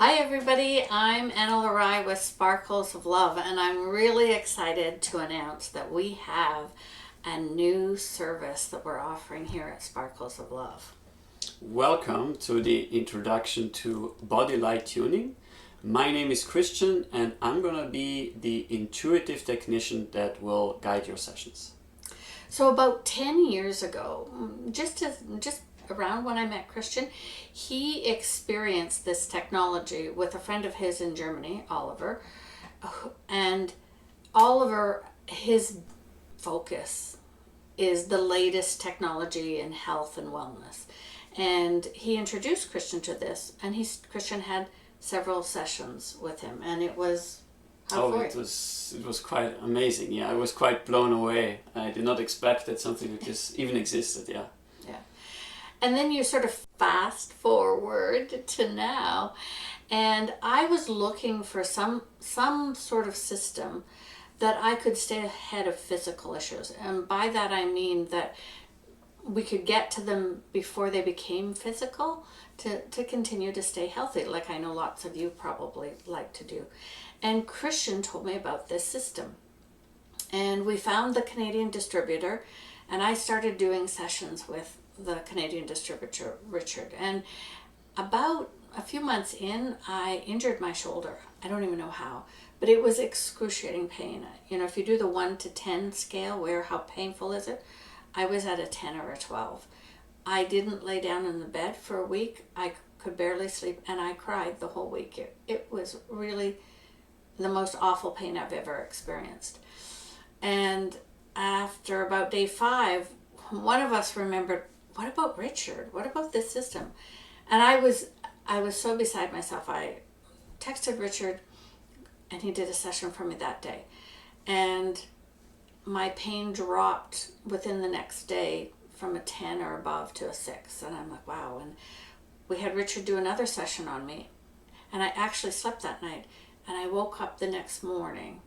Hi everybody, I'm Ana-La-Rai with Sparkles of Love, and I'm really excited to announce that we have a new service that we're offering here at Sparkles of Love. Welcome to the introduction to body light tuning. My name is Christian and I'm going to be the intuitive technician that will guide your sessions. So about 10 years ago, just around when I met Christian, he experienced this technology with a friend of his in Germany, Oliver. And Oliver, his focus is the latest technology in health and wellness. And he introduced Christian to this, and Christian had several sessions with him, and it was it was quite amazing. Yeah, I was quite blown away. I did not expect that something like this even existed. Yeah. And then you sort of fast forward to now, and I was looking for some sort of system that I could stay ahead of physical issues. And by that I mean that we could get to them before they became physical to continue to stay healthy, like I know lots of you probably like to do. And Christian told me about this system. And we found the Canadian distributor, and I started doing sessions with the Canadian distributor, Richard. And about a few months in, I injured my shoulder. I don't even know how, but it was excruciating pain. You know, if you do the 1 to 10 scale, where how painful is it? I was at a 10 or a 12. I didn't lay down in the bed for a week. I could barely sleep, and I cried the whole week. It was really the most awful pain I've ever experienced. And after about day 5, one of us remembered, what about Richard? What about this system? And I was so beside myself. I texted Richard, and he did a session for me that day. And my pain dropped within the next day from a 10 or above to a 6. And I'm like, wow. And we had Richard do another session on me. And I actually slept that night. And I woke up the next morning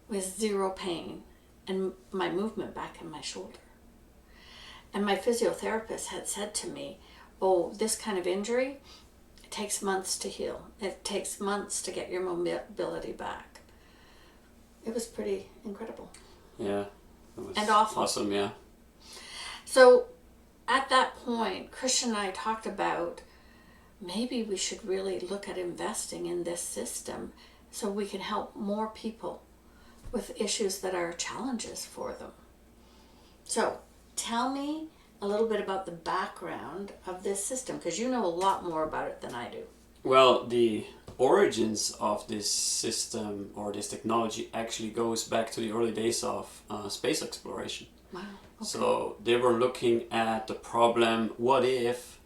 with zero pain and my movement back in my shoulder. And my physiotherapist had said to me, oh, this kind of injury, it takes months to heal. It takes months to get your mobility back. It was pretty incredible. Yeah. It was and awful. Awesome, yeah. So at that point, Christian and I talked about maybe we should really look at investing in this system so we can help more people with issues that are challenges for them. So tell me a little bit about the background of this system, because you know a lot more about it than I do. Well, the origins of this system or this technology actually goes back to the early days of space exploration. Wow. Okay. So they were looking at the problem, what if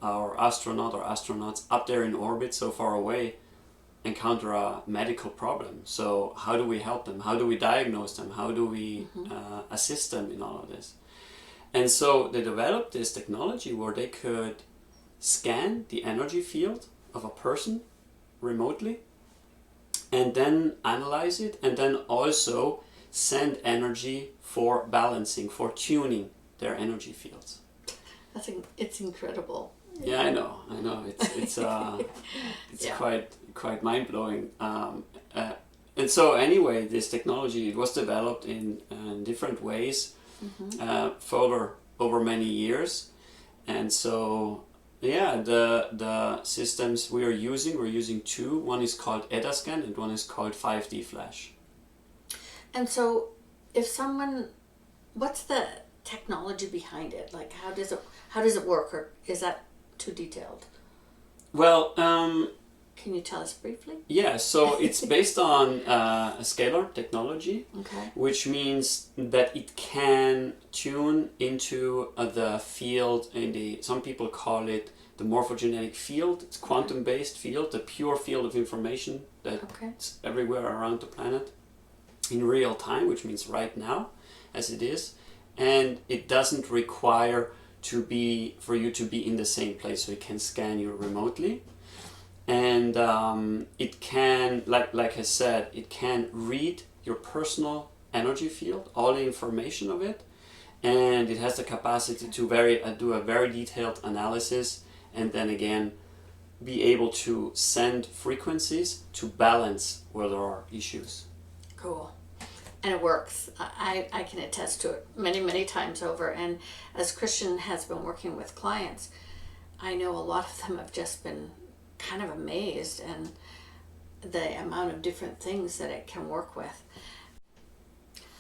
our astronaut or astronauts up there in orbit so far away encounter a medical problem? So how do we help them? How do we diagnose them? How do we assist them in all of this? And so they developed this technology where they could scan the energy field of a person remotely and then analyze it, and then also send energy for balancing, for tuning their energy fields. It's incredible. Yeah, I know. It's yeah. quite mind blowing. And so anyway, this technology, it was developed in different ways, further over many years, and so yeah, the systems we're using two. One is called EdaScan and one is called 5D Flash. And so, what's the technology behind it? Like, how does it work, or is that too detailed? Well, can you tell us briefly? Yeah, so it's based on a scalar technology, okay, which means that it can tune into the field, some people call it the morphogenetic field. It's quantum-based field, the pure field of information that's everywhere around the planet in real time, which means right now, as it is, and it doesn't require for you to be in the same place, so it can scan you remotely. And it can, like I said, it can read your personal energy field, all the information of it, and it has the capacity to do a very detailed analysis, and then again be able to send frequencies to balance where there are issues. Cool. And it works. I can attest to it many, many times over. And as Christian has been working with clients, I know a lot of them have just been kind of amazed and the amount of different things that it can work with.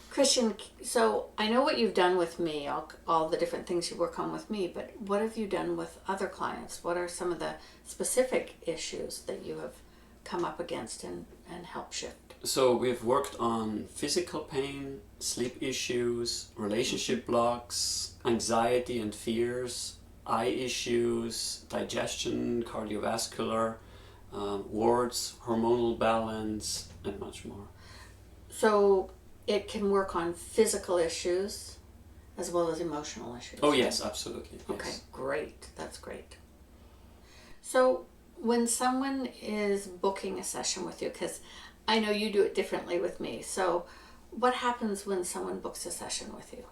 Christian, so I know what you've done with me, all the different things you work on with me, but what have you done with other clients? What are some of the specific issues that you have come up against and helped shift? So we've worked on physical pain, sleep issues, relationship blocks, anxiety and fears, eye issues, digestion, cardiovascular, wards, hormonal balance, and much more. So it can work on physical issues as well as emotional issues. Oh yes, absolutely. Yes. Okay, great. That's great. So when someone is booking a session with you, because I know you do it differently with me, so what happens when someone books a session with you?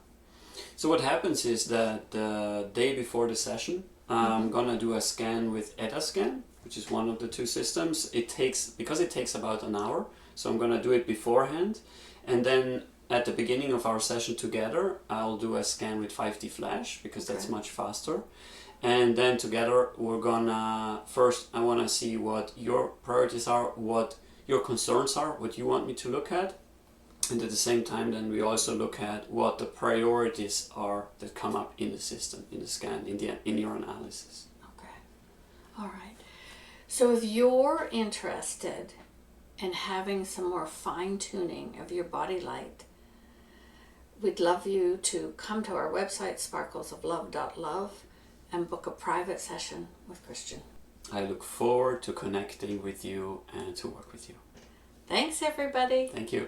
So what happens is that the day before the session, I'm gonna do a scan with Edascan, which is one of the two systems. It takes about an hour, so I'm gonna do it beforehand, and then at the beginning of our session together, I'll do a scan with 5D Flash because that's much faster. And then together we're gonna, first I wanna see what your priorities are, what your concerns are, what you want me to look at. And at the same time then we also look at what the priorities are that come up in the system, in the scan, in your analysis. Okay. All right. So if you're interested in having some more fine-tuning of your body light, we'd love you to come to our website, sparklesoflove.love, and book a private session with Christian. I look forward to connecting with you and to work with you. Thanks, everybody. Thank you.